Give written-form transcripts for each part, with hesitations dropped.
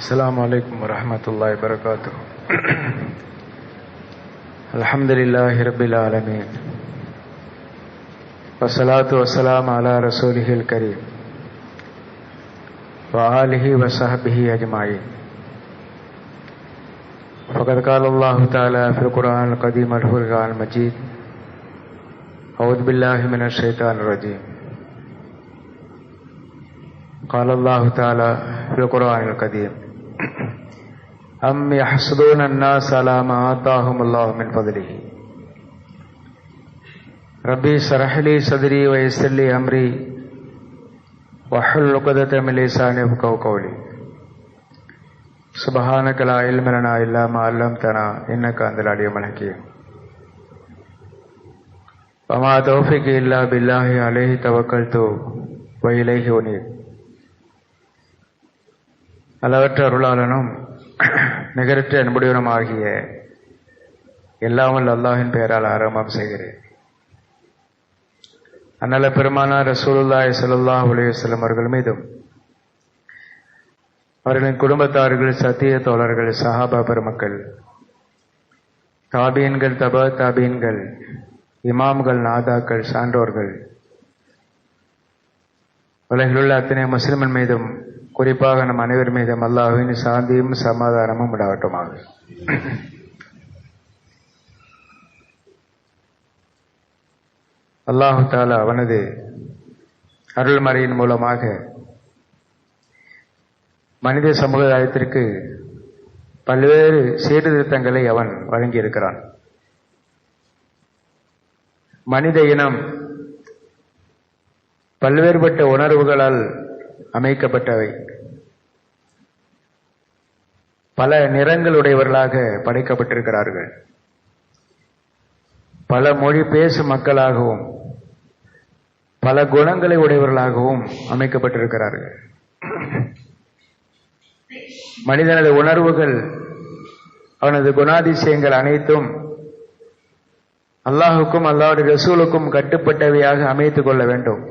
السلام عليكم ورحمة الله وبركاته. الحمد لله رب العالمين والصلاة والسلام على رسوله الكريم وآله وصحبه أجمعين. فقد قال الله تعالى في القرآن القديم والفرقان المجيد: أعوذ بالله من الشيطان الرجيم. قال الله تعالى في القرآن القديم: أم يحسدون الناس على ما آتاهم الله من فضله ربي اشرح لي صدري ويسر لي أمري واحلل عقدة من لساني يفقهوا قولي. سبحانك لا علم لنا إلا ما علمتنا إنك أنت العليم الحكيم. وما توفيقي إلا بالله عليه توكلت وإليه أنيب. அளவற்ற அருளாளனும் நிகரற்ற அன்புடையவனும் ஆகிய எல்லாமல் அல்லாஹின் பெயரால் ஆரம்பம் செய்கிறேன். அன்னல பெருமானார் ரசூலுல்லாஹி ஸல்லல்லாஹு அலைஹி வஸல்லம் அவர்கள் மீதும் அவர்களின் குடும்பத்தார்கள், சத்திய தோழர்கள், சஹாபா பெருமக்கள், தாபீன்கள், தபா தாபீன்கள், இமாம்கள், நாதாக்கள், சான்றோர்கள், உலகிலுள்ள அத்தனை முஸ்லிமின் மீதும் குறிப்பாக நம் அனைவர் மீதும் அல்லாஹ்வின் சாந்தியும் சமாதானமும் உண்டாகட்டுமாக. அல்லாஹு தஆலா அவனது அருள்மறையின் மூலமாக மனித சமுதாயத்திற்கு பல்வேறு சீர்திருத்தங்களை அவன் வழங்கியிருக்கிறான். மனித இனம் பல்வேறுபட்ட உணர்வுகளால் அமைக்கப்பட்டவை. பல நிறங்களுடையவர்களாக படைக்கப்பட்டிருக்கிறார்கள். பல மொழி பேசும் மக்களாகவும் பல குணங்களை உடையவர்களாகவும் அமைக்கப்பட்டிருக்கிறார்கள். மனிதனது உணர்வுகள், அவனது குணாதிசயங்கள் அனைத்தும் அல்லாஹுக்கும் அல்லாஹ்வுடைய ரசூலுக்கும் கட்டுப்பட்டவையாக அமைத்துக் கொள்ள வேண்டும்.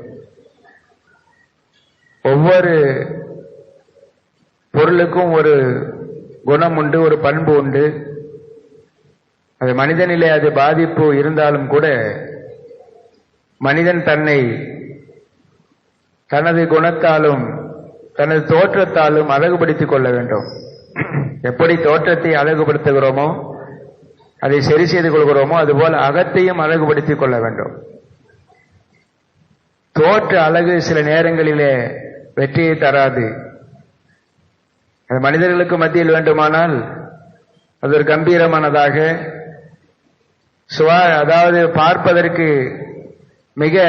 ஒவ்வொரு பொருளுக்கும் ஒரு குணம் உண்டு, ஒரு பண்பு உண்டு. அது மனிதனிலே அது பாதிப்பு இருந்தாலும் கூட மனிதன் தன்னை தனது குணத்தாலும் தனது தோற்றத்தாலும் அழகுபடுத்திக் கொள்ள வேண்டும். எப்படி தோற்றத்தை அழகுபடுத்துகிறோமோ, அதை சரி செய்து கொள்கிறோமோ, அதுபோல அகத்தையும் அழகுபடுத்திக் கொள்ள வேண்டும். தோற்ற அழகு சில நேரங்களிலே வெற்றியை தராது. அது மனிதர்களுக்கு மத்தியில் வேண்டுமானால் அது ஒரு கம்பீரமானதாக, அதாவது பார்ப்பதற்கு மிக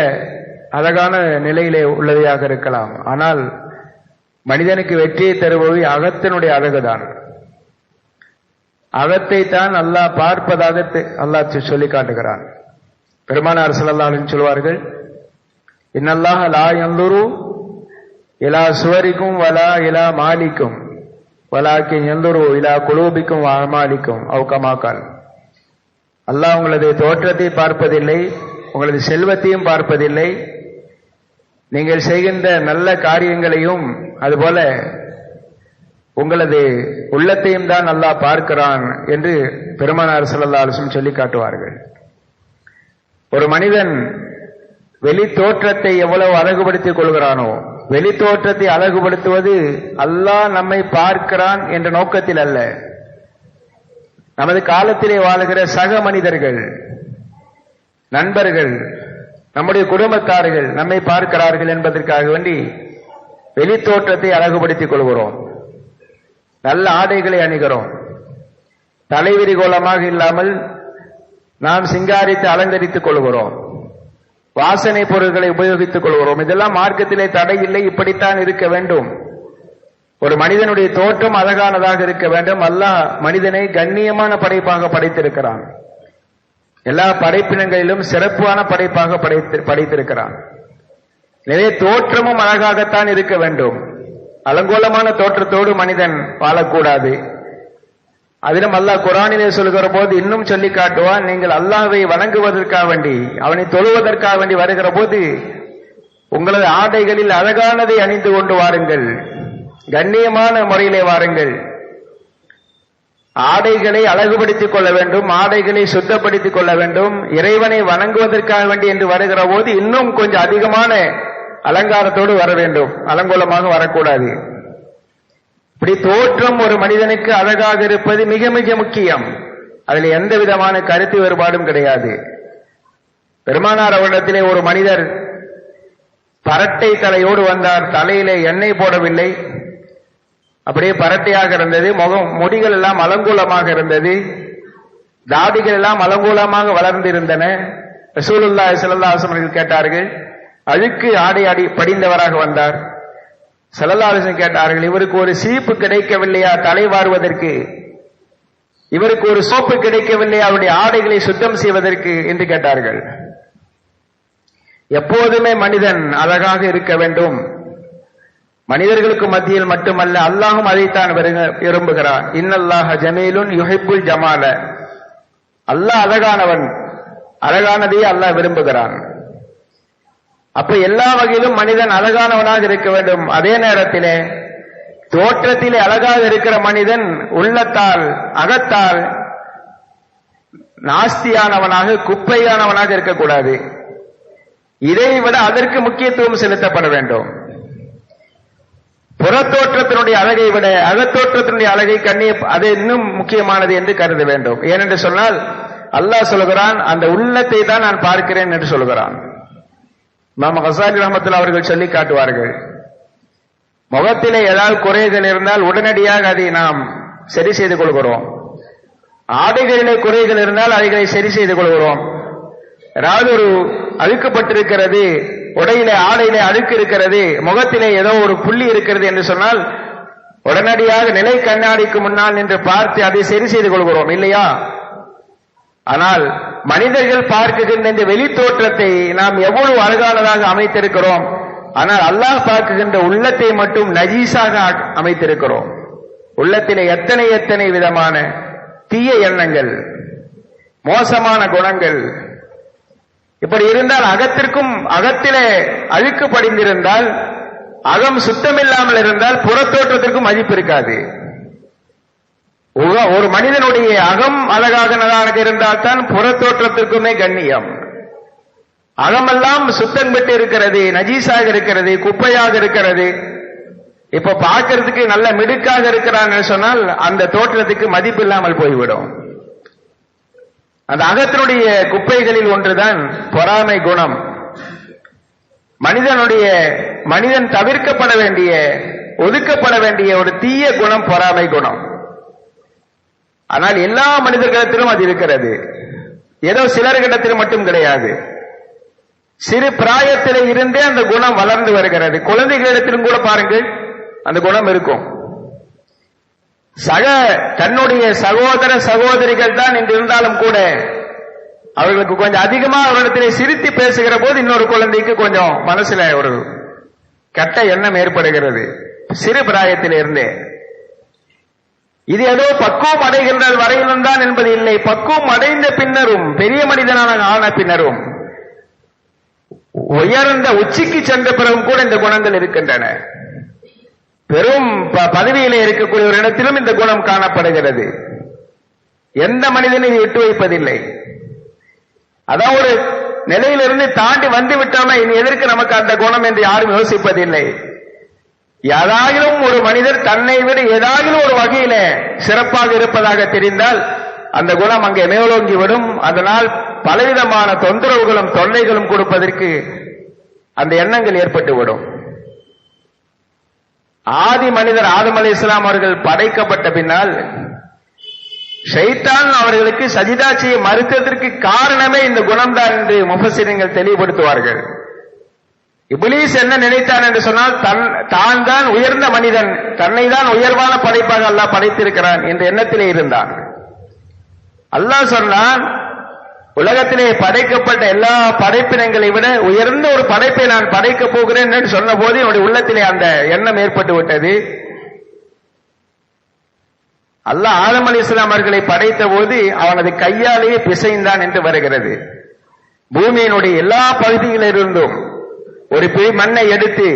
அழகான நிலையிலே உள்ளவையாக இருக்கலாம். ஆனால் மனிதனுக்கு வெற்றியை தருபவை அகத்தினுடைய அழகுதான். அகத்தை தான் அல்லாஹ் பார்ப்பதாக அல்லாஹ் சொல்லி காட்டுகிறான். பெருமானார் ஸல்லல்லாஹு அலைஹி வஸல்லம் சொல்வார்கள்: இன்னல்லாஹ லா யன்துரு இலா சுவரிக்கும் வலா இலா மாலிக்கும் வலாக்கின் யன்துரு இலா குலூபிக்கும் வ அமாலிக்கும் அவ் கமா கால். அல்லாஹ் உங்களது தோற்றத்தை பார்ப்பதில்லை, உங்களது செல்வத்தையும் பார்ப்பதில்லை, நீங்கள் செய்கின்ற நல்ல காரியங்களையும் அதுபோல உங்களது உள்ளத்தையும் தான் அல்லாஹ் பார்க்கிறான் என்று பெருமானார் ஸல்லல்லாஹு அலைஹி வஸல்லம் சொல்லி காட்டுவார்கள். ஒரு மனிதன் வெளி தோற்றத்தை எவ்வளவு அழகுபடுத்திக் கொள்கிறானோ, வெளி தோற்றத்தை அழகுபடுத்துவது அல்லாஹ் நம்மை பார்க்கிறான் என்ற நோக்கத்தில் அல்ல. நமது காலத்திலே வாழுகிற சக மனிதர்கள், நண்பர்கள், நம்முடைய குடும்பத்தார்கள் நம்மை பார்க்கிறார்கள் என்பதற்காக வேண்டி வெளி தோற்றத்தை அழகுபடுத்திக் கொள்கிறோம். நல்ல ஆடைகளை அணிகிறோம். தலைவிரி கோலமாக இல்லாமல் நாம் சிங்காரித்து அலங்கரித்துக் கொள்கிறோம். வாசனை பொருட்களை உபயோகித்துக் கொள்கிறோம். இதெல்லாம் மார்க்கத்திலே தடை இல்லை, இப்படித்தான் இருக்க வேண்டும். ஒரு மனிதனுடைய தோற்றம் அழகானதாக இருக்க வேண்டும். அல்லாஹ் மனிதனை கண்ணியமான படைப்பாக படைத்திருக்கிறான். எல்லா படைப்பினங்களிலும் சிறப்பான படைப்பாக படைத்திருக்கிறான். எனவே தோற்றமும் அழகாகத்தான் இருக்க வேண்டும். அலங்கோலமான தோற்றத்தோடு மனிதன் வாழக்கூடாது. அதிலும் அல்லாஹ் குர்ஆனிலே சொல்கிற போது இன்னும் சொல்லி காட்டுவான்: நீங்கள் அல்லாஹ்வை வணங்குவதற்காக வேண்டி, அவனை தொழுவதற்காக வேண்டி வருகிற போது உங்களது ஆடைகளில் அழகானதை அணிந்து கொண்டு வாருங்கள். கண்ணியமான முறையிலே வாருங்கள். ஆடைகளை அழகுபடுத்திக் கொள்ள வேண்டும், ஆடைகளை சுத்தப்படுத்திக் கொள்ள வேண்டும். இறைவனை வணங்குவதற்காக வேண்டி என்று வருகிற போது இன்னும் கொஞ்சம் அதிகமான அலங்காரத்தோடு வர வேண்டும், அலங்கோலமாக வரக்கூடாது. இப்படி தோற்றம் ஒரு மனிதனுக்கு அழகாக இருப்பது மிக மிக முக்கியம். அதில் எந்த விதமான கருத்து வேறுபாடும் கிடையாது. பெருமானார் அவரிடத்திலே ஒரு மனிதர் பரட்டை தலையோடு வந்தார். தலையிலே எண்ணெய் போடவில்லை, அப்படியே பரட்டையாக இருந்தது. முடிகள் எல்லாம் அலங்கோலமாக இருந்தது, தாடிகள் எல்லாம் அலங்கோலமாக வளர்ந்திருந்தன. ரசூலுல்லாஹி ஸல்லல்லாஹு அலைஹி வஸல்லம் கேட்டார்கள், அழுக்கு ஆடை படிந்தவராக வந்தார். ஸல்லல்லாஹு அலைஹி வஸல்லம் கேட்டார்கள், இவருக்கு ஒரு சீப்பு கிடைக்கவில்லையா தலை வாருவதற்கு? இவருக்கு ஒரு சோப்பு கிடைக்கவில்லையா அவருடைய ஆடைகளை சுத்தம் செய்வதற்கு என்று கேட்டார்கள். எப்போதுமே மனிதன் அழகாக இருக்க வேண்டும். மனிதர்களுக்கு மத்தியில் மட்டுமல்ல, அல்லாஹும் அதைத்தான் விரும்புகிறான். இன்னல்லாஹ ஜமீலுன் யுஹிப்புல் ஜமால. அல்லாஹ் அழகானவன், அழகானதையே அல்லாஹ் விரும்புகிறான். அப்ப எல்லா வகையிலும் மனிதன் அழகானவனாக இருக்க வேண்டும். அதே நேரத்திலே தோற்றத்திலே அழகாக இருக்கிற மனிதன் உள்ளத்தால் அகத்தால் நாஸ்தியானவனாக குப்பையானவனாக இருக்கக்கூடாது. இதை விட அதற்கு முக்கியத்துவம் செலுத்தப்பட வேண்டும். புறத்தோற்றத்தினுடைய அழகை விட அகத்தோற்றத்தினுடைய அழகை அது இன்னும் முக்கியமானது என்று கருத வேண்டும். ஏனென்று சொன்னால் அல்லாஹ் சொல்கிறான், அந்த உள்ளத்தை தான் நான் பார்க்கிறேன் என்று சொல்கிறான். இமாம் கஸாலி ரஹ்மத்துல்லாஹி அவர்கள் சொல்லி காட்டுவார்கள், முகத்திலே ஏதாவது குறைகள் இருந்தால் உடனடியாக அதை நாம் சரி செய்து கொள்கிறோம். ஆடைகளிலே குறைகள் இருந்தால் அவைகளை சரி செய்து கொள்கிறோம். ஏதாவது ஒரு அழுக்கப்பட்டிருக்கிறது, உடையிலே ஆடையிலே அழுக்கு இருக்கிறது, முகத்திலே ஏதோ ஒரு புள்ளி இருக்கிறது என்று சொன்னால் உடனடியாக நிலை கண்ணாடிக்கு முன்னால் நின்று பார்த்து அதை சரி செய்து கொள்கிறோம், இல்லையா? ஆனால் மனிதர்கள் பார்க்குகின்ற இந்த வெளி தோற்றத்தை நாம் எவ்வளவு அழகானதாக அமைத்திருக்கிறோம், ஆனால் அல்லாஹ் பார்க்குகின்ற உள்ளத்தை மட்டும் நஜீஸாக அமைத்திருக்கிறோம். உள்ளத்திலே எத்தனை எத்தனை விதமான தீய எண்ணங்கள், மோசமான குணங்கள். இப்படி இருந்தால் அகத்திலே அழுக்கு படிந்திருந்தால், அகம் சுத்தமில்லாமல் இருந்தால் புறத்தோற்றத்திற்கும் மதிப்பு இருக்காது. ஒரு மனிதனுடைய அகம் அழகாக இருந்தால் தான் புறத்தோற்றத்திற்குமே கண்ணியம். அகமெல்லாம் சுத்தம் பெற்று இருக்கிறது, நஜீஸாக இருக்கிறது, குப்பையாக இருக்கிறது. இப்ப பார்க்கறதுக்கு நல்ல மிடுக்காக இருக்கிறான்னு சொன்னால் அந்த தோற்றத்துக்கு மதிப்பு இல்லாமல் போய்விடும். அந்த அகத்தினுடைய குப்பைகளில் ஒன்றுதான் பொறாமை குணம். மனிதன் தவிர்க்கப்பட வேண்டிய, ஒதுக்கப்பட வேண்டிய ஒரு தீய குணம் பொறாமை குணம். ஆனால் எல்லா மனிதர்களிடத்திலும் அது இருக்கிறது, ஏதோ சிலர்களிடத்தில் மட்டும் கிடையாது. சிறு பிராயத்திலே இருந்தே அந்த குணம் வளர்ந்து வருகிறது. குழந்தைகளிடத்திலும் கூட பாருங்கள், அந்த குணம் இருக்கும். தன்னுடைய சகோதர சகோதரிகள் தான் என்று இருந்தாலும் கூட அவர்களுக்கு கொஞ்சம் அதிகமா அவரிடத்திலே சிரித்து பேசுகிற போது இன்னொரு குழந்தைக்கு கொஞ்சம் மனசுல ஒரு கெட்ட எண்ணம் ஏற்படுகிறது, சிறு பிராயத்திலே இருந்தே. இது ஏதோ பக்குவம் அடைகின்ற வரையிலும் தான் என்பது இல்லை. பக்குவம் அடைந்த பின்னரும், பெரிய மனிதனான ஆன பின்னரும், உயர்ந்த உச்சிக்கு சென்ற பிறகும் கூட இந்த குணங்கள் இருக்கின்றன. பெரும் பதவியிலே இருக்கக்கூடிய ஒரு இடத்திலும் இந்த குணம் காணப்படுகிறது. எந்த மனிதனும் இதை விட்டு வைப்பதில்லை. அதான் ஒரு நிலையிலிருந்து தாண்டி வந்து விட்டோம்னா இனி எதற்கு நமக்கு அந்த குணம் என்று யாரும் யோசிப்பதில்லை. ஏதாயிலும் ஒரு மனிதர் தன்னை விட ஏதாயிலும் ஒரு வகையில சிறப்பாக இருப்பதாக தெரிந்தால் அந்த குணம் அங்கே மேலோங்கிவிடும். அதனால் பலவிதமான தொந்தரவுகளும் தொல்லைகளும் கொடுப்பதற்கு அந்த எண்ணங்கள் ஏற்பட்டுவிடும். ஆதி மனிதர் ஆதம் அலைஹிஸ்ஸலாம் அவர்கள் படைக்கப்பட்ட பின்னால் ஷைத்தான் அவர்களுக்கு சஜிதா செய்ய மறுத்ததற்கு காரணமே இந்த குணம்தான் என்று முஃபஸ்ஸிரீன்கள் தெளிவுபடுத்துவார்கள். இப்லீஸ் என்ன நினைத்தான் என்று சொன்னால், தான் தான் உயர்ந்த மனிதன், தன்னை தான் உயர்வான படைப்பாக அல்லாஹ் படைத்திருக்கிறான் என்ற எண்ணத்திலே இருந்தான். அல்லாஹ் சொன்னான், உலகத்திலே படைக்கப்பட்ட எல்லா படைப்பினங்களை விட உயர்ந்த ஒரு படைப்பை நான் படைக்கப் போகிறேன் என்று சொன்ன போது என்னுடைய உள்ளத்திலே அந்த எண்ணம் ஏற்பட்டு விட்டது. அல்லாஹ் ஆதம் அலைஹிஸ்ஸலாம் அவர்களை படைத்த போது அவனது கையாலேயே பிசைந்தான் என்று வருகிறது. பூமியினுடைய எல்லா பகுதிகளிலிருந்தும் ஒரு பிடி மண்ணை எடுத்து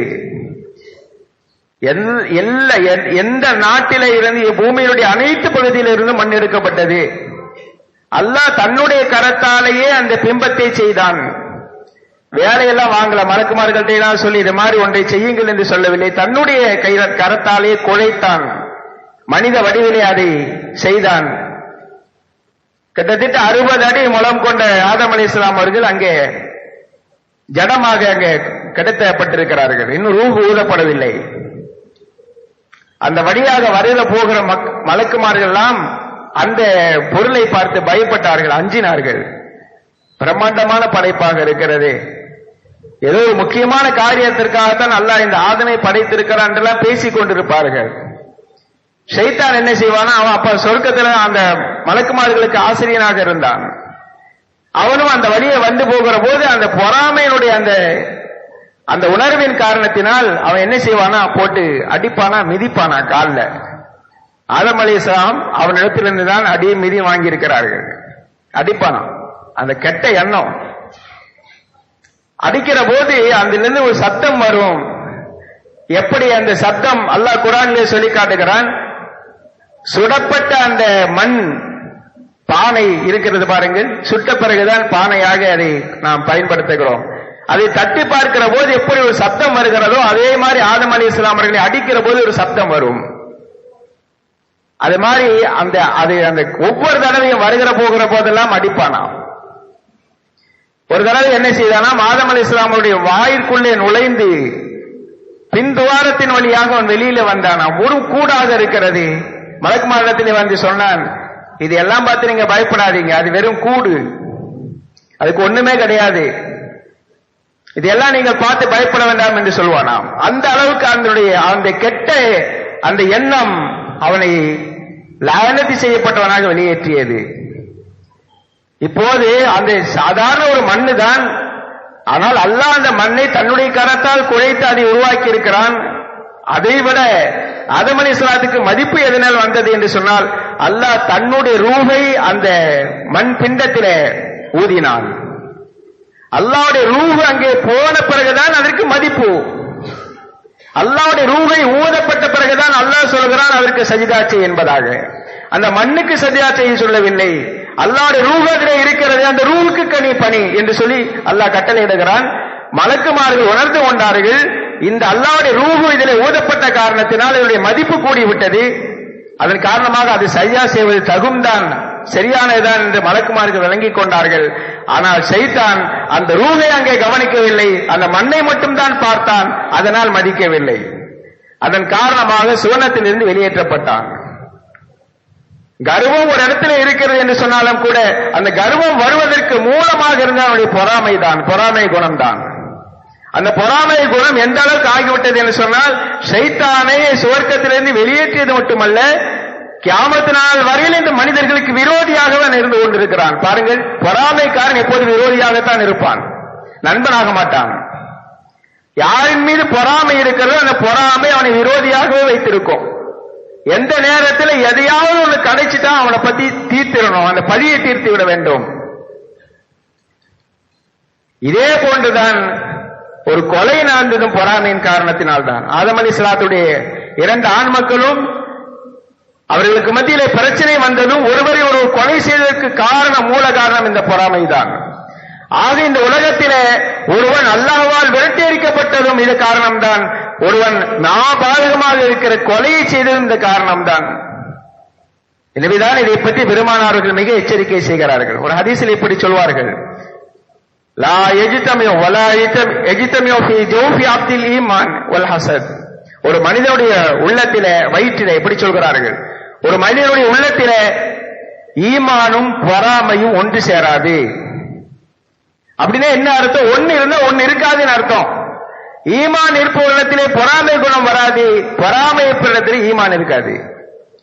எந்த நாட்டில இருந்து பூமியினுடைய அனைத்து பகுதியில இருந்து மண் எடுக்கப்பட்டது. அல்லாஹ் தன்னுடைய கரத்தாலேயே அந்த பிம்பத்தை செய்தான். வேலையெல்லாம் வாங்கல, மலக்குமார்கள்ட்ட சொல்லி இது மாதிரி ஒன்றை செய்யுங்கள் என்று சொல்லவில்லை. தன்னுடைய கரத்தாலே குழைத்தான், மனித வடிவிலே அதை செய்தான். கிட்டத்தட்ட 60 அடி முழம் கொண்ட ஆதம் அலைஹிஸ்ஸலாம் அவர்கள் அங்கே ஜடமாக அங்கே கிடத்தப்பட்டிருக்கிறார்கள். இன்னும் ரூஹ் ஊதப்படவில்லை. அந்த வழியாக வருகிற போகிற மலக்குமார்கள் எல்லாம் அந்த பொருளை பார்த்து பயப்பட்டார்கள், அஞ்சினார்கள். பிரம்மாண்டமான படைப்பாக இருக்கிறது, ஏதோ ஒரு முக்கியமான காரியத்திற்காகத்தான் அல்லாஹ் இந்த ஆதமை படைத்திருக்கிறான் என்றெல்லாம் பேசிக் கொண்டிருப்பார்கள். ஷைத்தான் என்ன செய்வானா, அவன் அப்ப சொர்க்கத்துல அந்த மலக்குமார்களுக்கு ஆசிரியனாக இருந்தான். அவனும் அந்த வழியை வந்து போகிற போது அந்த பொறாமையினுடைய அந்த உணர்வின் காரணத்தினால் அவன் என்ன செய்வானா, போட்டு அடிப்பானா, மிதிப்பானா கால்ல. ஆதம் அலைஹிஸ்ஸலாம் அவனிடத்திலிருந்து தான் அடியும் மிதியும் வாங்கியிருக்கிறார்கள். அடிப்பானா, அந்த கெட்ட எண்ணம். அடிக்கிற போது அதிலிருந்து ஒரு சத்தம் வரும். எப்படி அந்த சத்தம் அல்லாஹ் குர்ஆனிலே சொல்லி காட்டுகிறான். சுடப்பட்ட அந்த மண் பானை இருக்கிறது பாருங்கள், சுட்ட பிறகுதான் பானையாக அதை நாம் பயன்படுத்துகிறோம். அதை தட்டி பார்க்கிற போது எப்படி ஒரு சத்தம் வருகிறதோ அதே மாதிரி ஆதம் அலைஹிஸ்ஸலாம் அவர்களை அடிக்கிற போது ஒரு சத்தம் வரும். அது மாதிரி அந்த ஒவ்வொரு தடவையும் வருகிற போகிற போதெல்லாம் அடிப்பானாம். ஒரு தடவை என்ன செய்தானாம், ஆதம் அலைஹிஸ்ஸலாம் அவருடைய வாயிற்குள்ளே நுழைந்து பின் துவாரத்தின் வழியாக அவன் வெளியில வந்தானாம். ஒரு கூடாக இருக்கிறது. மலக்குமாரிடத்திலே வந்து சொன்னான், இது எல்லாம் பார்த்து நீங்க பயப்படாதீங்க, அது வெறும் கூடு, அதுக்கு ஒண்ணுமே கிடையாது, இதெல்லாம் நீங்க பார்த்து பயப்பட வேண்டாம் என்று சொல்வானாம். அந்த அளவுக்கு அந்த கெட்ட அந்த எண்ணம் அவனை லானத்தி செய்யப்பட்டவனாக வெளியேற்றியது. இப்போது அந்த சாதாரண ஒரு மண்ணு தான், ஆனால் அல்லாஹ் அந்த மண்ணை தன்னுடைய கரத்தால் குழைத்து அதை உருவாக்கி இருக்கிறான். அதைவிட ஆதம் அலைஹிஸ்ஸலாத்துக்கு மதிப்பு எதனால் வந்தது என்று சொன்னால், அல்லாஹ் தன்னுடைய ரூஹை அந்த மண் பிண்டத்திலே ஊதினான். அல்லாஹ்வுடைய ரூஹ் அங்கே போன பிறகுதான் அதற்கு மதிப்பு. அல்லாஹ்வுடைய ரூஹை ஊதப்பட்ட பிறகுதான் அல்லாஹ் சொல்கிறான் அதற்கு சஜிதா செய் என்பதாக. அந்த மண்ணுக்கு சஜிதா செய்ய சொல்லவில்லை. அல்லாஹ்வுடைய ரூஹ் அதிலே இருக்கிறது, அந்த ரூஹுக்கு கனி பணி என்று சொல்லி அல்லாஹ் கட்டளையிடுகிறான். மலக்குமார்கள் உணர்ந்து கொண்டார்கள், இந்த அல்லாஹ்வுடைய ரூஹு இதிலே ஊதப்பட்ட காரணத்தினால் இதனுடைய மதிப்பு கூடிவிட்டது. அதன் காரணமாக அது சரியா செய்வது தகும்தான், சரியானதுதான் என்று மலக்குமார்கள் விளங்கிக் கொண்டார்கள். ஆனால் ஷைத்தான் அந்த ரூஹை அங்கே கவனிக்கவில்லை, அந்த மண்ணை மட்டும்தான் பார்த்தான், அதனால் மதிக்கவில்லை. அதன் காரணமாக சுவனத்திலிருந்து வெளியேற்றப்பட்டான். கர்வம் ஒரு இடத்துல இருக்கிறது என்று சொன்னாலும் கூட அந்த கர்வம் வருவதற்கு மூலமாக இருந்த அவனுடைய பொறாமை தான், பொறாமை குணம்தான். அந்த பொறாமை குணம் எந்த அளவுக்கு ஆகிவிட்டது என்று சொன்னால், ஷைத்தானை சுவர்க்கத்திலிருந்து வெளியேற்றியது மட்டுமல்ல, கியாமத் நாள் வரையில் இந்த மனிதர்களுக்கு விரோதியாகவே இருந்து கொண்டிருக்கிறான். பாருங்கள், பொறாமைக்காரன் எப்போது விரோதியாகத்தான் இருப்பான், நண்பனாக மாட்டான். யாரின் மீது பொறாமை இருக்கிறதோ அந்த பொறாமை அவனை விரோதியாகவே வைத்திருக்கும். எந்த நேரத்தில் எதையாவது ஒன்று கிடைச்சிட்டா அவனை பத்தி தீர்த்திடணும், அந்த பழியை தீர்த்து விட வேண்டும். இதே போன்றுதான் ஒரு கொலை நடந்ததும் பொறாமையின் காரணத்தினால்தான். ஆதம் அலைஹிஸ்ஸலாத்துடைய 2 ஆண் மக்களும் அவர்களுக்கு மத்தியிலே பிரச்சனை வந்ததும் ஒருவரை ஒரு கொலை செய்வதற்கு மூல காரணம் இந்த பொறாமை தான். ஆக இந்த உலகத்திலே ஒருவன் அல்லாஹ்வால் விரட்டியடிக்கப்பட்டதும் இது காரணம்தான். ஒருவன் நாபாதகமாக இருக்கிற கொலையை செய்ததும் இந்த காரணம்தான். எனவேதான் இதை பற்றி பெருமானார்கள் மிக எச்சரிக்கை செய்கிறார்கள். ஒரு ஹதீஸில் இப்படி சொல்வார்கள், லா யஜ்தமியு வலா யஜ்தமியு ஃபீ ஜௌஃபி அப்தில் ஈமான் வல் ஹஸத். ஒரு மனிதனுடைய உள்ளத்திலே, வயிற்றிலே இப்படி சொல்கிறார்கள், ஒரு மனிதனுடைய உள்ளத்திலே ஈமானும் பொறாமையும் ஒன்று சேராது. அப்படின்னா என்ன அர்த்தம்? ஒன்னு இருந்தா ஒன்னு இருக்காதுன்னு அர்த்தம். ஈமான் இருப்பவரிடத்திலே பொறாமை குணம் வராது, பொறாமை இருப்பவரிடத்திலே ஈமான் இருக்காது.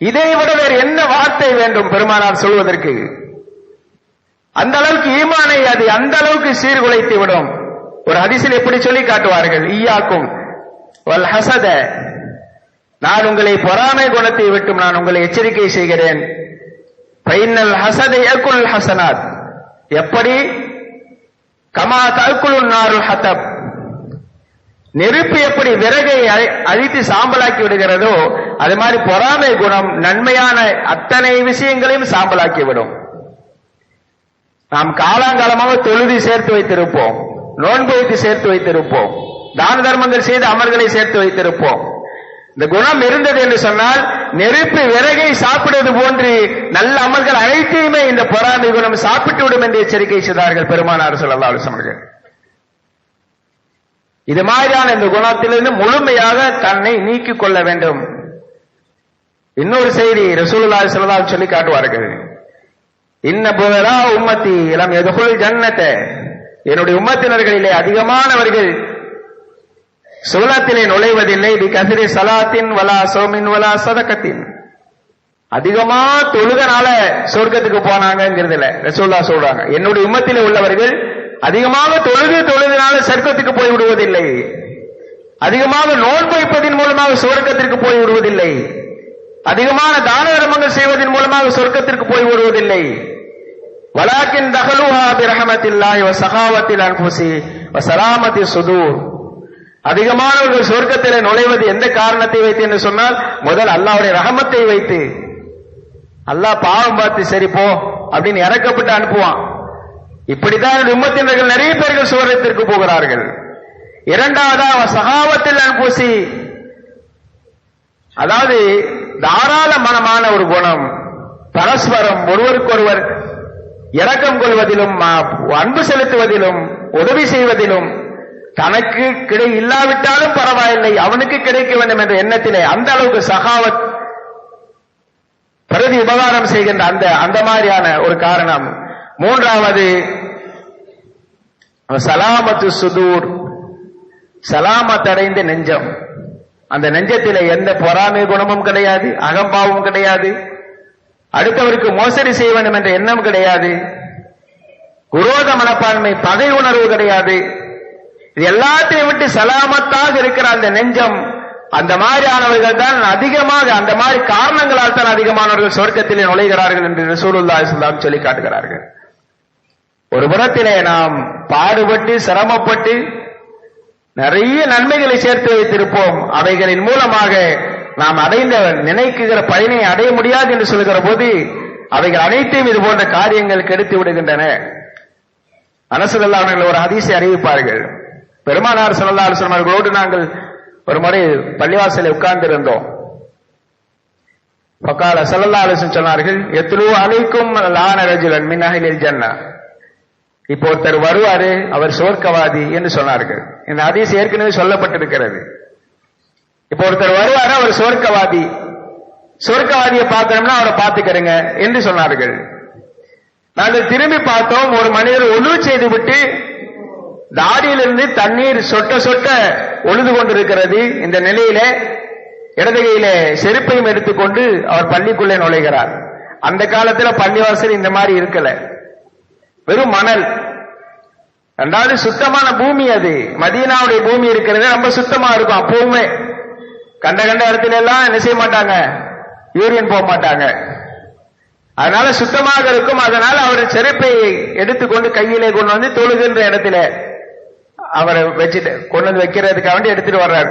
இதை விட வேறு என்ன வார்த்தை வேண்டும் பெருமானார் சொல்வதற்கு? அந்த அளவுக்கு ஈமானை அது அந்த அளவுக்கு சீர்குலைத்து விடும். ஒரு ஹதீஸில் எப்படி சொல்லி காட்டுவார்கள், ஈயாக்கும் வல் ஹஸத, நான் உங்களை பொறாமை குணத்தை விட்டும் நான் உங்களை எச்சரிக்கை செய்கிறேன். ஃபைனல் ஹஸத யகுல் ஹஸனாத், எப்படி கமா தஅக்குலுன் நாருல் ஹதப், நெருப்பு எப்படி விறகை அழித்து சாம்பலாக்கி விடுகிறதோ அது மாதிரி பொறாமை குணம் நன்மையான அத்தனை விஷயங்களையும் சாம்பலாக்கி விடும். நாம் காலாங்காலமாக தொழுதி சேர்த்து வைத்திருப்போம், நோன்பு வைத்து சேர்த்து வைத்திருப்போம், தான தர்மங்கள் செய்து அமல்களை சேர்த்து வைத்திருப்போம். இந்த குணம் இருந்தது என்று சொன்னால் நெருப்பு விறகை சாப்பிடுவது போன்று நல்ல அமல்கள் அனைத்தையுமே இந்த பொறாமை குணம் சாப்பிட்டு விடும் என்று எச்சரிக்கை செய்தார்கள் பெருமானார் ஸல்லல்லாஹு அலைஹி வஸல்லம். இது மாதிரியான இந்த குணத்திலிருந்து முழுமையாக தன்னை நீக்கிக் கொள்ள வேண்டும். இன்னொரு செய்தி ரசூலுல்லாஹி ஸல்லல்லாஹு அலைஹி சொல்லி காட்டுவார்கள். இன்ன புகழா உம்மத்தி இளம் எதுகுல் ஜன்னத, என்னுடைய உம்மத்தினர்களிலே அதிகமானவர்கள் சுவனத்திலே நுழைவதில்லை. பி கஸ்ரி ஸலாத்தின் வலா ஸௌமின் வலா ஸதகத்தின், அதிகமா தொழுகனால சொர்க்கத்துக்கு போனாங்கங்கிறதுல ரசூலுல்லாஹ் சொல்றாங்க. என்னுடைய உம்மத்திலே உள்ளவர்கள் அதிகமாக தொழுதினால சொர்க்கத்துக்கு போய் விடுவதில்லை, அதிகமாக நோன்பு வைப்பதின் மூலமாக சொர்க்கத்திற்கு போய் விடுவதில்லை, அதிகமான தான தர்மங்கள் செய்வதன் மூலமாக சொர்க்கத்திற்கு போய் விடுவதில்லை. வலாக்கின் தகலுஹா பிரஹமத்தில்லாஹி வ ஸகாவத்தில் அன்ஃபுஸி வ ஸலாமத்தி ஸுதூர், அதிகமானவர்கள் சொர்க்கத்திலே நுழைவது எந்த காரணத்தை வைத்து என்று சொன்னால் முதல் அல்லாஹ்வுடைய ரஹமத்தை வைத்து. அல்லாஹ் பாவம் பார்த்து சரி போ அப்படின்னு இறக்கப்பட்டு அனுப்புவான். இப்படித்தான் உம்மத்தினர்கள் நிறைய பேர்கள் சுவர்க்கத்திற்கு போகிறார்கள். இரண்டாவதா சகாவத்தில் அன்பூசி, அதாவது தாராள மனமான ஒரு குணம், பரஸ்பரம் ஒருவருக்கொருவர் இரக்கம் கொள்வதிலும் அன்பு செலுத்துவதிலும் உதவி செய்வதிலும், தனக்கு கிடை இல்லாவிட்டாலும் பரவாயில்லை அவனுக்கு கிடைக்க வேண்டும் என்ற எண்ணத்திலே அந்த அளவுக்கு சகாவத் பிரதி உபகாரம் செய்கின்ற அந்த மாதிரியான ஒரு காரணம். மூன்றாவது சலாமத்து சுதூர், சலாமத் அடைந்த நெஞ்சம். அந்த நெஞ்சத்திலே எந்த பொறாமை குணமும் கிடையாது, அகம்பாவமும் கிடையாது, அடுத்தவருக்கு மோசடி செய்ய வேண்டும் என்ற எண்ணம் கிடையாது, குரோத மனப்பான்மை பகை உணர்வு கிடையாது. இது எல்லாத்தையும் விட்டு சலாமத்தாக இருக்கிற அந்த நெஞ்சம், அந்த மாதிரியானவர்கள் தான் அதிகமாக, அந்த மாதிரி காரணங்களால் தான் அதிகமானவர்கள் சொர்க்கத்திலே நுழைகிறார்கள் என்று ரசூலுல்லாஹி ஸல்லல்லாஹு அலைஹி வஸல்லம் சொல்லி காட்டுகிறார்கள். ஒரு புறத்திலே நாம் பாடுபட்டு சிரமப்பட்டு நிறைய நன்மைகளை சேர்த்து வைத்திருப்போம், அவைகளின் மூலமாக நாம் அடைந்த நினைக்குகிற பயனை அடைய முடியாது என்று சொல்லுகிற போது அவைகள் அனைத்தையும் இது போன்ற காரியங்கள் கெடுத்து விடுகின்றன. அனஸ் ரலியல்லாஹு அன்ஹு ஒரு ஹதீஸை அறிவிப்பார்கள். பெருமானார் ஸல்லல்லாஹு அலைஹி வஸல்லம் அவர்களோடு நாங்கள் ஒரு முறை பள்ளிவாசலில் உட்கார்ந்திருந்தோம். ஃபகால ஸல்லல்லாஹு அலைஹி வஸல்லம் சொன்னார்கள், யத்லு அலைக்கும் லான ரஜுலன் மின் அஹ்லில் ஜன்னah, இப்போ ஒருத்தர் வருவாரு அவர் சுவர்க்கவாதி என்று சொன்னார்கள். இந்த ஹதீஸ் ஏற்கனவே சொல்லப்பட்டிருக்கிறது. இப்போ ஒருத்தர் வருவாரு அவர் சுவர்க்கவாதி, சுவர்க்கவாதியை பார்க்கணும்னா அவரை பார்த்துக்கிறங்க என்று சொன்னார்கள். நாங்கள் திரும்பி பார்த்தோம், ஒரு மனிதர் ஒழு செய்து விட்டு தாடியிலிருந்து தண்ணீர் சொட்ட சொட்ட ஒழுது கொண்டிருக்கிறது. இந்த நிலையில இடது கையில செருப்பையும் எடுத்துக்கொண்டு அவர் பள்ளிக்குள்ளே நுழைகிறார். அந்த காலத்துல பள்ளிவாசல் இந்த மாதிரி இருக்கல, வெறும் மணல். ரெண்டாவது சுத்தமான பூமி, அது மதீனாவுடைய பூமி இருக்கிறது, ரொம்ப சுத்தமா இருக்கும். அப்பவுமே கண்ட இடத்துல எல்லாம் என்ன செய்ய மாட்டாங்க, யூரியன் போக மாட்டாங்க, அதனால சுத்தமாக இருக்கும். அதனால அவர் செருப்பை எடுத்துக்கொண்டு கையிலே கொண்டு வந்து தொழுகின்ற இடத்துல அவரை வச்சுட்டு கொண்டு வந்து வைக்கிறதுக்காக வேண்டி எடுத்துட்டு வர்றாரு.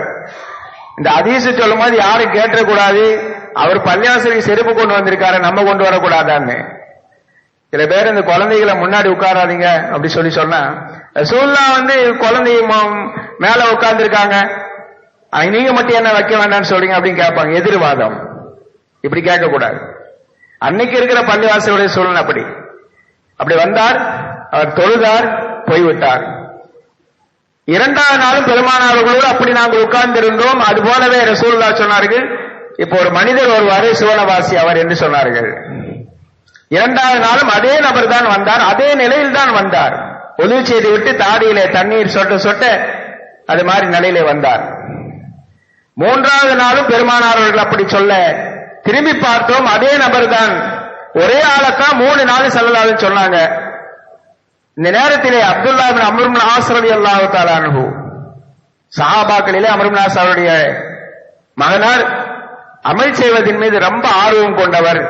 இந்த ஹதீஸ் சொல்லும் போது யாரும் கேட்டக்கூடாது, அவர் பள்ளிவாசலுக்கு செருப்பு கொண்டு வந்திருக்காரு நம்ம கொண்டு வரக்கூடாதான்னு. சில பேர் இந்த குழந்தைகளை முன்னாடி உட்காராதீங்க அப்படி சொல்லி சொன்னா, ரசூலுல்லாஹ் குழந்தை மேல உட்கார்ந்து இருக்காங்க, நீங்க மட்டும் என்ன வைக்க வேண்டாம்னு சொல்றீங்க அப்படின்னு கேட்பாங்க, எதிர்வாதம். இப்படி கேட்க கூடாது. அன்னைக்கு இருக்கிற பள்ளிவாசலுடைய சூழ்நிலை அப்படி வந்தார், அவர் தொழுதார், போய்விட்டார். இரண்டாவது நாளும் பெருமானார்களோடு அப்படி நாங்கள் உட்கார்ந்து இருந்தோம். அது போலவே ரசூலுல்லாஹ் சொன்னார்கள், இப்போ ஒரு மனிதர் ஒருவாறு சுவனவாசி அவர் என்று சொன்னார்கள். இரண்டாவது நாளும் அதே நபர் தான் வந்தார், அதே நிலையில் தான் வந்தார். ஒது செய்து விட்டு தாடியிலே தண்ணீர் சொட்ட சொட்ட அது மாதிரி நிலையிலே வந்தார். மூன்றாவது நாளும் பெருமானார்கள் அப்படி சொல்ல திரும்பி பார்த்தோம், அதே நபர் தான், ஒரே ஆளைத்தான் 3 நாள் ஸல்லல்லாஹு சொன்னாங்க. இந்த நேரத்திலே அப்துல்லாஹ் இப்னு அம்ர் இப்னு ஆஸ் ரலியல்லாஹு தஆலா அன்ஹு, சஹாபாக்களிலே அம்ர் இப்னு ஆஸ் அவருடைய மகனார், அமல் செய்வதின் மீது ரொம்ப ஆர்வம் கொண்டவர்.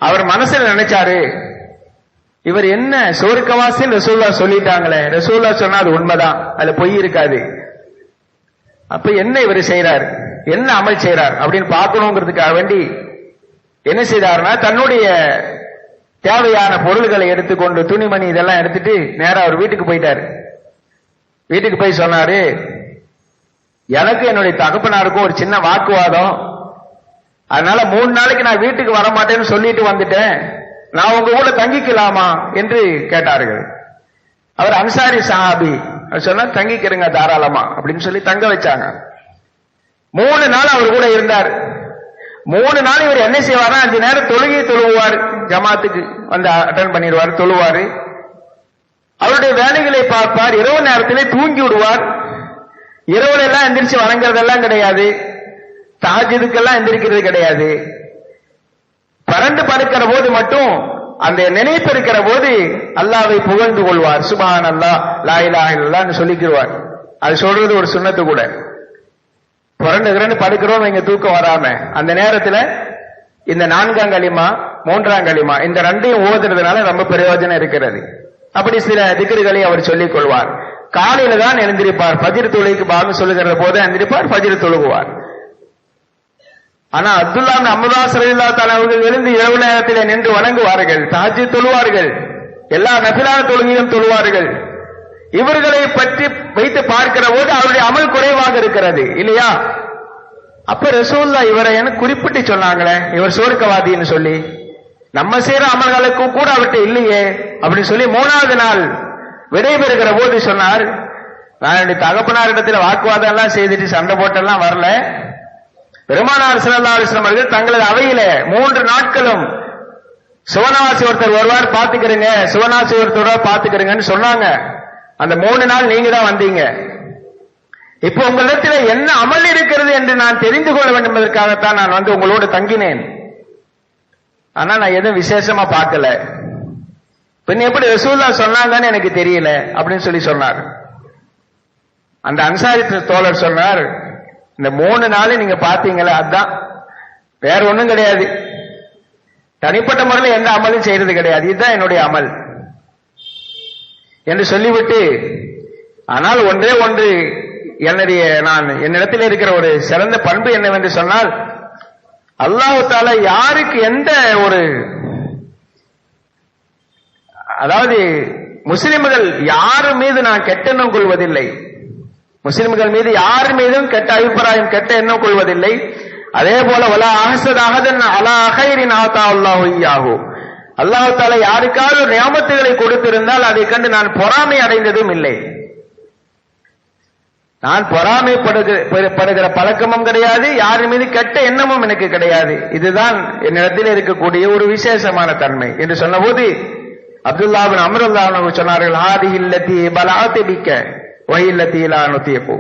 அவர் மனசில் நினைச்சாரு, இவர் என்ன சொர்க்கவாசின்னு ரசூலுல்லாஹ் சொல்லிட்டாங்களே, ரசூலுல்லாஹ் சொன்னா அது உண்மைதான், அதுல பொய் இருக்காது, அப்ப என்ன இவர் செய்யறார், என்ன அமல் செய்யறார் அப்படின்னு பார்க்கணுங்கிறதுக்காக வேண்டி என்ன செய்தார்னா, தன்னுடைய தேவையான பொருள்களை எடுத்துக்கொண்டு துணிமணி இதெல்லாம் எடுத்துட்டு நேரா அவர் வீட்டுக்கு போயிட்டாரு. வீட்டுக்கு போய் சொன்னாரு, எனக்கு என்னுடைய தகப்பனாருக்கும் ஒரு சின்ன வாக்குவாதம், அதனால 3 நாளைக்கு நான் வீட்டுக்கு வர மாட்டேன்னு சொல்லிட்டு வந்துட்டேன், நான் உங்க கூட தங்கிக்கலாமா என்று கேட்டார்கள். அவர் அன்சாரி சஹாபி, சொன்னா தங்கிக்கிறங்க தாராளமா அப்படின்னு சொல்லி தங்க வச்சாங்க. 3 நாள் அவர் கூட இருந்தார். 3 நாள் இவர் என்ன செய்வார்னா, 5 நேரம் தொழுகை தொழுவார், ஜமாத்துக்கு வந்து அட்டன் பண்ணிடுவார், தொழுவாரு, அவருடைய வேலைகளை பார்ப்பார், இரவு நேரத்திலே தூங்கி விடுவார். இரவுல எல்லாம் எந்திரிச்சு வணங்குறதெல்லாம் கிடையாது, தஹஜ்ஜுதுக்கெல்லாம் எந்திரிக்கிறது கிடையாது. பரண்டு படுக்கிற போது மட்டும் அந்த நினைப்பு இருக்கிற போது அல்லாஹ்வை புகழ்ந்து கொள்வார், சுப்ஹான் அல்லாஹ் லா இலாஹ இல்லல்லாஹ்னு சொல்லிக்குவார். அது சொல்றது ஒரு சுன்னத்து கூட. புரண்டு படுக்கிறோம் இங்க தூக்கம் வராம, அந்த நேரத்துல இந்த 4ஆம் கலிமா 3ஆம் கலிமா இந்த 2ஐயும் ஓதுறதுனால ரொம்ப பிரயோஜனம் இருக்கிறது. அப்படி சில திக்ருகளை அவர் சொல்லிக் கொள்வார். காலையில தான் எழுந்திருப்பார், ஃபஜ்ர் தொழுகைக்கு பாங்கு சொல்லுகிற போது எழுந்திருப்பார், ஃபஜ்ர் தொழுகுவார். ஆனா அப்துல்லா இப்னு அம்மாஸ் ரலியல்லாஹு தஆலா அவர்கள் எழுந்து இரவு நேரத்தில் நின்று வணங்குவார்கள், தஹஜ்ஜுத் தொழுவார்கள், எல்லா நஃபிலான தொழுகையும் தொழுவார்கள். இவர்களை பற்றி வைத்து பார்க்கிற போது அவருடைய அமல் குறைவாக இருக்கிறது இல்லையா? அப்ப ரசூலுல்லாஹ் இவரை எனக்கு குறிப்பிட்டு சொன்னாங்களே, இவர் சொர்க்கவாதின்னு சொல்லி, நம்ம செய்யற அமல்களுக்கும் கூட அவர்கிட்ட இல்லையே அப்படின்னு சொல்லி 3ஆவது நாள் விடைபெறுகிற போது சொன்னார், நான் என்னுடைய தகப்பனாரிடத்தில் வாக்குவாதம் எல்லாம் செய்துட்டு சண்டை போட்டெல்லாம் வரல. பெருமானார் ஸல்லல்லாஹு அலைஹி வஸல்லம் அவர்கள் தங்களது அவையில 3 நாட்களும் சுவனாசி ஒருத்தர் வருவார் பாத்துக்கிறீங்க, சுவனாசி ஒருத்தர் பாத்துக்கிறீங்கன்னு சொன்னாங்க. அந்த 3 நாள் நீங்க தான் வந்தீங்க. இப்போ உங்களிடத்தில் என்ன அமல் இருக்கிறது என்று நான் தெரிந்து கொள்ள வேண்டும் என்பதற்காகத்தான் நான் வந்து உங்களோடு தங்கினேன். ஆனா நான் எதுவும் விசேஷமா பார்க்கல. பின்ன எப்படி ரசூலுல்லாஹ் சொன்னாங்கன்னு எனக்கு தெரியல அப்படின்னு சொல்லி சொன்னார். அந்த அன்சாரி தோழர் சொன்னார், இந்த 3 நாள் நீங்க பாத்தீங்களா, அதுதான், வேற ஒண்ணும் கிடையாது. தனிப்பட்ட முறையில் எந்த அமலும் செய்யறது கிடையாது, இதுதான் என்னுடைய அமல் என்று சொல்லிவிட்டு, ஆனால் ஒன்றே ஒன்று என்னிடத்தில் இருக்கிற ஒரு சிறந்த பண்பு என்னவென்று சொன்னால், அல்லாஹ் தஆலா யாருக்கு எந்த ஒரு, அதாவது முஸ்லிம்கள் யார் மீது நான் கெட்ட எண்ணம் கொள்வதில்லை, முஸ்லிம்கள் மீது யார் மீதும் கெட்ட அபிப்பிராயம் கெட்ட எண்ணம் கொள்வதில்லை. அதே போல வலா அஹ்ஸத அஹதன் அலா கைரின் ஆதா அல்லாஹு இய்யாஹு, அல்லாஹ் தஆலா யாருக்காவது நியாமத்துகளை கொடுத்திருந்தால் அதை கண்டு நான் பொறாமை அடைந்ததும் இல்லை. நான் பொறாமைப்படுகிற பழக்கமும் கிடையாது, யாரின் மீது கெட்ட எண்ணமும் எனக்கு கிடையாது. இதுதான் என்னிடத்தில் இருக்கக்கூடிய ஒரு விசேஷமான தன்மை என்று சொன்னபோது அப்துல்லா இப்னு அம்ர் ரலியல்லாஹு அன்ஹு சொன்னார்கள், ஹாதிஹி அல்லதி பலஅத் பிக வஹில்லதி லா நுதியகு,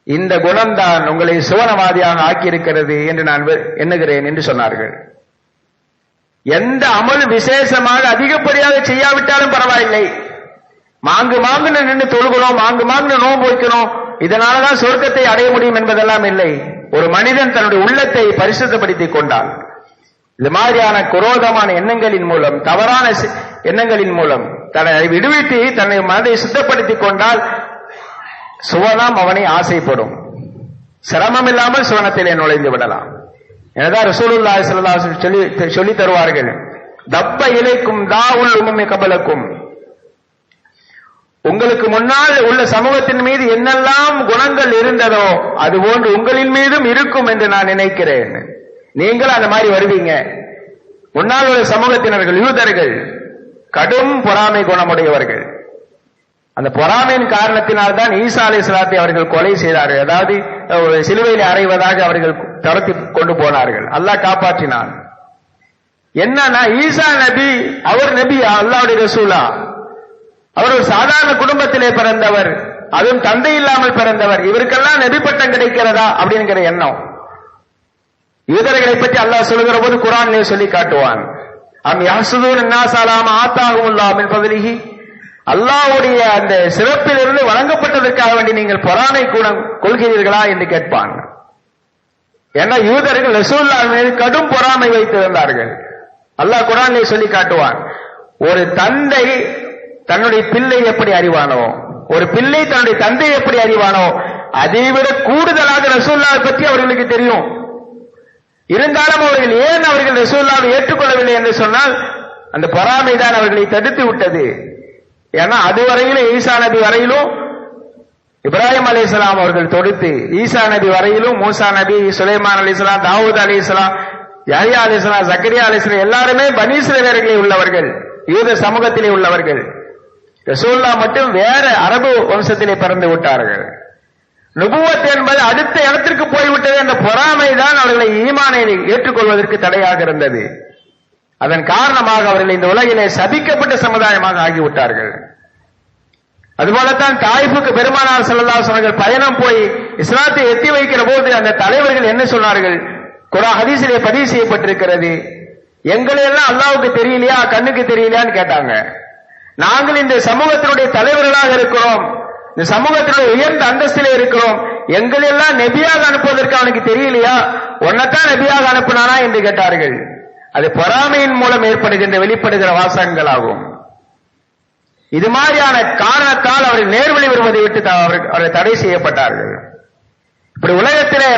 இந்த குணம்தான் உங்களை சுவனவாதியாக ஆக்கியிருக்கிறது என்று நான் எண்ணுகிறேன் என்று சொன்னார்கள். எந்த அமல் விசேஷமாக அதிகப்படியாக செய்யாவிட்டாலும் பரவாயில்லை, மாங்கு நின்று தொழுகிறோம், மாங்கு நோன்பு வைக்கணும், இதனாலதான் சொர்க்கத்தை அடைய முடியும் என்பதெல்லாம் இல்லை. ஒரு மனிதன் தன்னுடைய உள்ளத்தை பரிசுத்தப்படுத்திக் கொண்டான், இது மாதிரியான குரோதமான எண்ணங்களின் மூலம், தவறான எண்ணங்களின் மூலம் தன்னை விடுவித்து தன்னை மனதை சுத்தப்படுத்திக் கொண்டால் சுவனம் அவனை ஆசைப்படும், சிரமம் இல்லாமல் சுவனத்திலே நுழைந்து விடலாம். எனதான் ரசூலுல்லாஹி ஸல்லல்லாஹு அலைஹி வஸல்லம் சொல்லி தருவார்கள், தப்ப இலைக்கும் தாவுல் உம்மி கபலக்கும், உங்களுக்கு முன்னால் உள்ள சமூகத்தின் மீது என்னெல்லாம் குணங்கள் இருந்ததோ அது போன்று உங்களின் மீதும் இருக்கும் என்று நான் நினைக்கிறேன். நீங்கள் அந்த மாதிரி வருவீங்க. முன்னால் உள்ள சமூகத்தினர்கள் யூதர்கள் கடும் பொறாமை குணமுடையவர்கள். அந்த பொறாமையின் காரணத்தினால்தான் ஈசா அலைஹிஸ்ஸலாத்தை அவர்கள் கொலை செய்தார்கள், அதாவது சிலுவையில் அறைவதாக அவர்கள் தரத்தி கொண்டு போனார்கள். அல்லாஹ் காப்பாற்றினான். என்னன்னா, ஈசா நபி அவர் நபி, அல்லாஹ்வுடைய ரசூலா, அவர் ஒரு சாதாரண குடும்பத்திலே பிறந்தவர், அதுவும் தந்தை இல்லாமல் பிறந்தவர், இவருக்கெல்லாம் நபி பட்டம் கிடைக்கிறதா அப்படிங்கிற எண்ணம். யூதர்களை பற்றி அல்லாஹ் சொல்லுகிற போது குர்ஆனிலே சொல்லி காட்டுவான், அம் யஹ்சுதூன் அன்னாஸ அலா மா ஆதாஹுமுல்லாஹு மின் ஃபத்லிஹி, அல்லாஹ்வுடைய அந்த சிறப்பிலிருந்து வழங்கப்பட்டதற்காக வேண்டி நீங்கள் பொறாமை கொள்கிறீர்களா என்று கேட்பான். ஏன்னா யூதர்கள் ரசூலுல்லாஹ் மீது கடும் பொறாமை வைத்திருந்தார்கள். அல்லாஹ் குர்ஆனிலே சொல்லி காட்டுவான், ஒரு தந்தை தன்னுடைய பிள்ளை எப்படி அறிவானோ, ஒரு பிள்ளை தன்னுடைய தந்தை எப்படி அறிவானோ, அதைவிட கூடுதலாக ரசூலுல்லாஹை பற்றி அவர்களுக்கு தெரியும். இருந்தாலும் அவர்கள் ஏன் அவர்கள் ரசூலுல்லாஹை ஏற்றுக்கொள்ளவில்லை என்று சொன்னால் அந்த பொறாமை தான் அவர்களை தடுத்து விட்டது. ஏன்னா அதுவரையிலும் ஈசா நபி வரையிலும் இப்ராஹிம் அலைஹிஸ்ஸலாம் அவர்கள் தொடுத்து, ஈசா நபி வரையிலும் மூசா நபி, சுலைமான் அலைஹிஸ்ஸலாம், தாவூத் அலைஹிஸ்ஸலாம், யஹ்யா அலைஹிஸ்ஸலாம், ஜக்கரியா அலைஹிஸ்ஸலாம் எல்லாருமே பனீ இஸ்ரவேலர்களே உள்ளவர்கள், யூத சமூகத்திலே உள்ளவர்கள். ரசூலுல்லாஹ் மட்டும் வேற அரபு வம்சத்திலே பிறந்து விட்டார்கள். நுபுவத் என்பது அடுத்த இடத்திற்கு போய்விட்டது என்ற பொறாமை தான் அவர்களை ஈமானை ஏற்றுக்கொள்வதற்கு தடையாக இருந்தது. அதன் காரணமாக அவர்கள் இந்த உலகிலே சபிக்கப்பட்ட சமுதாயமாக ஆகிவிட்டார்கள். அதுபோலத்தான் தாயிஃபுக்கு பெருமானார் ஸல்லல்லாஹு அலைஹி வஸல்லம் பயணம் போய் இஸ்லாத்தை எத்தி வைக்கிற போது அந்த தலைவர்கள் என்ன சொன்னார்கள்? குர்ஆன் ஹதீஸிலே பதிவு செய்யப்பட்டிருக்கிறது, எங்களை எல்லாம் அல்லாஹ்வுக்கு தெரியலையா, கண்ணுக்கு தெரியலையான்னு கேட்டாங்க. நாங்கள் இந்த சமூகத்தினுடைய தலைவர்களாக இருக்கிறோம், இந்த சமூகத்தினுடைய உயர்ந்த அந்தஸ்திலே இருக்கிறோம், எங்களெல்லாம் நபியாக அனுப்புவதற்கு அவனுக்கு தெரியலையா, உன்னைத்தான் நபியாக அனுப்பினானா என்று கேட்டார்கள். அது பொறாமையின் மூலம் ஏற்படுகின்ற வெளிப்படுகிற வாசகங்களாகும். இது மாதிரியான காரணத்தால் அவர்கள் நேர்வழி வருவதை விட்டு அவர்கள் தடை செய்யப்பட்டார்கள். இப்படி உலகத்திலே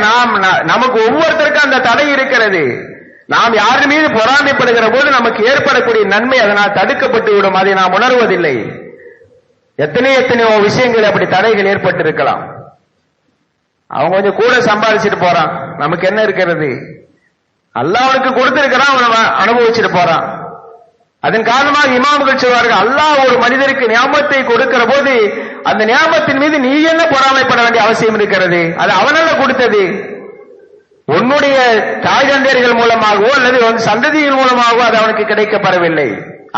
நமக்கு ஒவ்வொருத்தருக்கும் அந்த தடை இருக்கிறது. நாம் யார் மீது பொறாமைப்படுகிற போது நமக்கு ஏற்படக்கூடிய நன்மை அதனால் தடுக்கப்பட்டு விடும், அதை நாம் உணர்வதில்லை. எத்தனையோ விஷயங்கள் அப்படி தடைகள் ஏற்பட்டிருக்கலாம். அவன் கொஞ்சம் கூட சம்பாதிச்சுட்டு போறான், நமக்கு என்ன இருக்கிறது? அல்லாஹ் அவனுக்கு கொடுத்திருக்கிறான், அவன் அனுபவிச்சுட்டு போறான். அதன் காரணமாக இமாம்கள் சொல்வார்கள், அல்லாஹ் ஒரு மனிதருக்கு நியாமத்தை கொடுக்கிற போது அந்த நியாமத்தின் மீது நீ என்ன பொறாமைப்பட வேண்டிய அவசியம் இருக்கிறது? அது அவனால கொடுத்தது. உன்னுடைய தாய் தந்தையர்கள் மூலமாகவோ அல்லது சந்ததிகள் மூலமாகவோ அது அவனுக்கு கிடைக்கப்படவில்லை.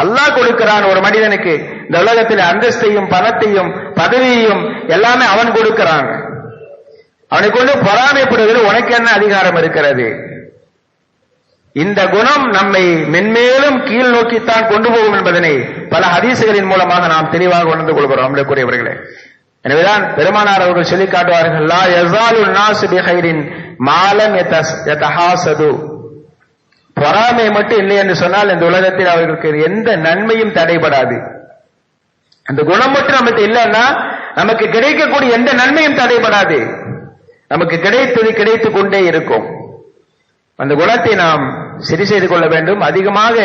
அல்லாஹ் கொடுக்கிறான் ஒரு மனிதனுக்கு இந்த உலகத்தில் அந்தஸ்தையும் பணத்தையும் பதவியையும் எல்லாமே அவன் கொடுக்கிறான். அவனுக்கு கொண்டு பொறாமைப்படுவது உனக்கு என்ன அதிகாரம் இருக்கிறது? இந்த குணம் நம்மை மென்மேலும் கீழ் நோக்கித்தான் கொண்டு போகும் என்பதனை பல ஹதீசுகளின் மூலமாக நாம் தெளிவாக உணர்ந்து கொள்கிறோம் அன்புக்குரியவர்களே. எனவேதான் பெருமானார் அவர்கள் சொல்லி காட்டுவார்கள், லா யஸாலு நாஸு பிகைரின் மாலம் யதஹாசது. பொறாமை மட்டும் இல்லை என்று சொன்னால் இந்த உலகத்தில் அவர்களுக்கு எந்த நன்மையும் தடைபடாது. அந்த குணம் மட்டும் நமக்கு இல்லைன்னா நமக்கு கிடைக்கக்கூடிய எந்த நன்மையும் தடைபடாது. நமக்கு கிடைத்தது கிடைத்துக் கொண்டே இருக்கும். அந்த குணத்தை நாம் சரி செய்து கொள்ள வேண்டும். அதிகமாக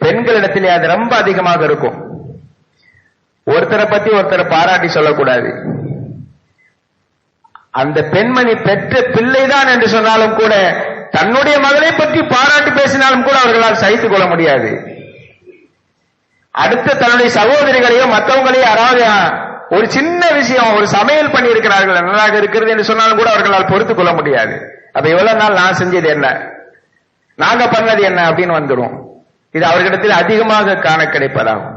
பெண்களிடத்திலே அது ரொம்ப அதிகமாக இருக்கும். ஒருத்தரை பத்தி ஒருத்தரை பாராட்டி சொல்லக்கூடாது. அந்த பெண்மணி பெற்ற பிள்ளைதான் என்று சொன்னாலும் கூட தன்னுடைய மகளை பற்றி பாராட்டி பேசினாலும் கூட அவர்களால் சகித்துக் கொள்ள முடியாது. அடுத்த தன்னுடைய சகோதரிகளையோ மற்றவங்களையோ யாராவது ஒரு சின்ன விஷயம், ஒரு சமையல் பண்ணி இருக்கிறார்கள் நன்றாக இருக்கிறது என்று சொன்னாலும் கூட அவர்களால் பொறுத்துக் கொள்ள முடியாது. அப்ப எவ்வளவு நாள் நான் செஞ்சது என்ன, நாங்க பண்ணது என்ன அப்படின்னு வந்துடும். இது அவர்களிடத்தில் அதிகமாக காண கிடைப்பதாகும்.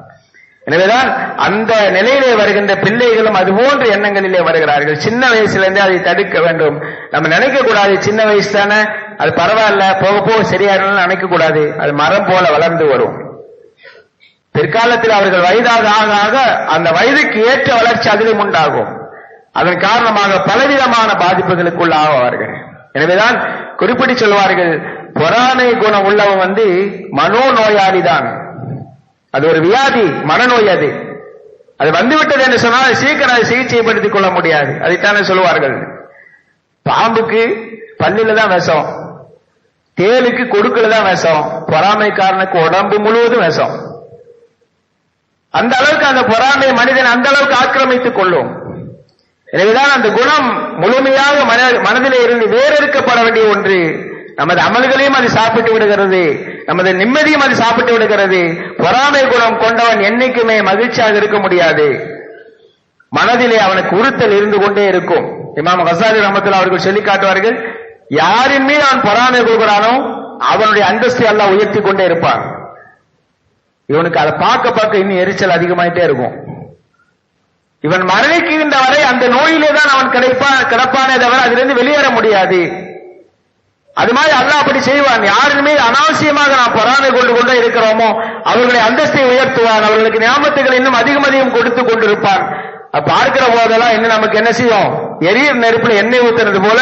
எனவேதான் அந்த நிலையிலே வருகின்ற பிள்ளைகளும் அது போன்ற எண்ணங்களிலே வருகிறார்கள். சின்ன வயசுல இருந்தே அதை தடுக்க வேண்டும். நம்ம நினைக்க கூடாது சின்ன வயசு தானே, அது பரவாயில்ல, போக போக சரியாகணும்னு நினைக்க கூடாது. அது மரம் போல வளர்ந்து வரும். பிற்காலத்தில் அவர்கள் வயதாக ஆக ஆக அந்த வயதுக்கு ஏற்ற வளர்ச்சி அதிலும் உண்டாகும். அதன் காரணமாக பலவிதமான பாதிப்புகளுக்குள் ஆவார்கள். எனவேதான் குறிப்பிட்டு சொல்வார்கள், பொறாமை குணம் உள்ளவன் மனோ நோயாளி தான். அது ஒரு வியாதி, மனநோய். அது வந்துவிட்டது என்று சொன்னால் சீக்கிரம் அதை சிகிச்சைப்படுத்திக் கொள்ள முடியாது. அதைத்தானே சொல்லுவார்கள், பாம்புக்கு பல்லில தான் விஷம், தேலுக்கு கொடுக்கல தான் விஷம், பொறாமைக்காரனுக்கு உடம்பு முழுவதும் விஷம். அந்த அளவுக்கு அந்த பொறாமை மனிதன் அந்த அளவுக்கு ஆக்கிரமித்துக் கொள்ளும். எனவேதான் அந்த குணம் முழுமையாக மனதிலே இருந்து வேறெடுக்கப்பட வேண்டிய ஒன்று. நமது அமல்களையும் அது சாப்பிட்டு விடுகிறது, நமது நிம்மதியும் அது சாப்பிட்டு விடுகிறது. பொறாமை குணம் கொண்டவன் என்னைக்குமே மகிழ்ச்சியாக இருக்க முடியாது. மனதிலே அவனுக்கு உறுத்தல் இருந்து கொண்டே இருக்கும். இமாம் கசாலி ரஹ்மத்துல்லாஹி அவர்கள் சொல்லி காட்டுவார்கள், யாரின் மீது அவன் பொறாமை கொள்கிறானோ அவனுடைய அந்தஸ்தை அல்லாஹ் உயர்த்தி கொண்டே இருப்பான். இவனுக்கு அதை பார்க்க பார்க்க இன்னும் எரிச்சல் அதிகமாயிட்டே இருக்கும். இவன் மரணிக்கின்ற வரை அந்த நோயிலே தான் அவன் கிடப்பானே தவிர அதிலிருந்து வெளியேற முடியாது. அது மாதிரி அல்லாஹ் அப்படி செய்வான். யாரின் மீது அனாவசியமாக நாம் பொறாமை கொண்டு கொண்டே இருக்கிறோமோ அவர்களுடைய அந்தஸ்தை உயர்த்துவான். அவர்களுக்கு நியாமத்துகள் இன்னும் அதிகம் அதிகம் கொடுத்து கொண்டிருப்பான். பார்க்கிற போதெல்லாம் இன்னும் நமக்கு என்ன செய்யும், எரியும் நெருப்புல எண்ணெய் ஊத்துறது போல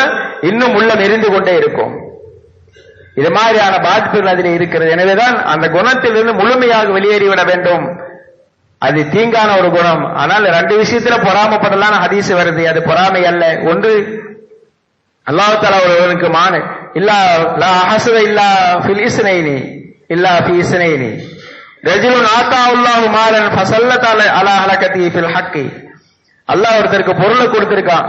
இன்னும் உள்ளம் எரிந்து கொண்டே இருக்கும். இது மாதிரியான பாதிப்புகள் அதில் இருக்கிறது. எனவேதான் அந்த குணத்திலிருந்து முழுமையாக வெளியேறிவிட வேண்டும். அது தீங்கான ஒரு குணம். ஆனால் ரெண்டு விஷயத்துல பொறாமப்படலாம் ஹதீஸ் வருது. அது பொறாமை அல்ல. ஒன்று, அல்லாஹ் தஆலா ஒருவனுக்கு இல்லா லா ஹஸத இல்லா ஃபில் இஸ்னைனி இல்லா ஃபி இஸ்னைனி ரஜுலுன் ஆத்தாஹுல்லாஹு மாலன் ஃபஸல்லத அலா ஹலகதி ஃபில் ஹக்கி. அல்லாஹ் ஒருத்தருக்கு பொருளை கொடுத்திருக்கான்.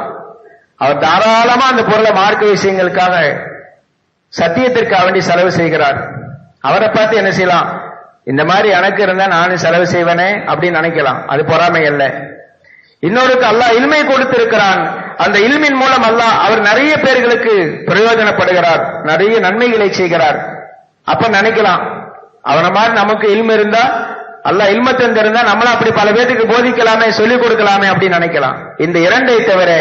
அவர் தாராளமா அந்த பொருளை மார்க்க விஷயங்களுக்காக சத்தியத்திற்காக வேண்டி செலவு செய்கிறார். அவரை பார்த்து என்ன செய்யலாம்? இந்த மாதிரி எனக்கு இருந்தா நானும் செலவு செய்வேனே அப்படின்னு நினைக்கலாம். அது பொறாமை அல்ல. இன்னொருக்கு அல்லாஹ் இல்மை கொடுத்திருக்கிறான். அந்த இல்மின் மூலம் அல்லாஹ் அவர் நிறைய பேர்களுக்கு பிரயோஜனப்படுகிறார், நிறைய நன்மைகளை செய்கிறார். அப்ப நினைக்கலாம், அவனை மாதிரி நமக்கு இல்ம இருந்தா, அல்லாஹ் இல்ம தந்திருந்தா நம்மளும் அப்படி பல பேருக்கு போதிக்கலாமே, சொல்லிக் கொடுக்கலாமே அப்படின்னு நினைக்கலாம். இந்த இரண்டை தவிர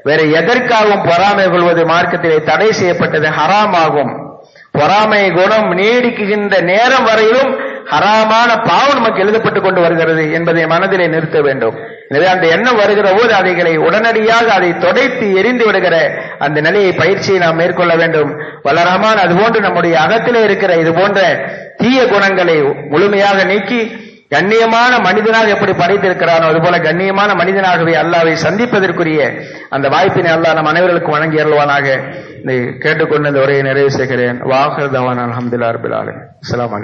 வேற எதற்காகவும் பொறாமை கொள்வது மார்க்கத்திலே தடை செய்யப்பட்டது, ஹராமாகும். பொறாமை குணம் நீடிக்குகின்ற நேரம் வரையிலும் ஹராமான பாவம் நமக்கு எழுதப்பட்டுக் கொண்டு வருகிறது என்பதை மனதிலே நிறுத்த வேண்டும். எனவே அந்த எண்ணம் வருகிற போது அதைகளை உடனடியாக அதை தொடைத்து எரிந்து விடுகிற அந்த நிலையை பயிற்சியை நாம் மேற்கொள்ள வேண்டும். வல்லரஹ்மான் அதுபோன்று நம்முடைய அகத்திலே இருக்கிற இது போன்ற தீய குணங்களை முழுமையாக நீக்கி கண்ணியமான மனிதனாக எப்படி படைத்திருக்கிறானோ அதுபோல கண்ணியமான மனிதனாகவே அல்லாஹ்வை சந்திப்பதற்குரிய அந்த வாய்ப்பினை அல்லாஹ் நம் அனைவருக்கும் வழங்கி அருள்வானாக. கேட்டுக்கொண்டு இந்த உரையை நிறைவு செய்கிறேன். வாஹிர் தவானா அல்ஹம்துலில்லாஹி ரப்பில் ஆலமீன். அஸ்ஸலாமு அலைக்கும்.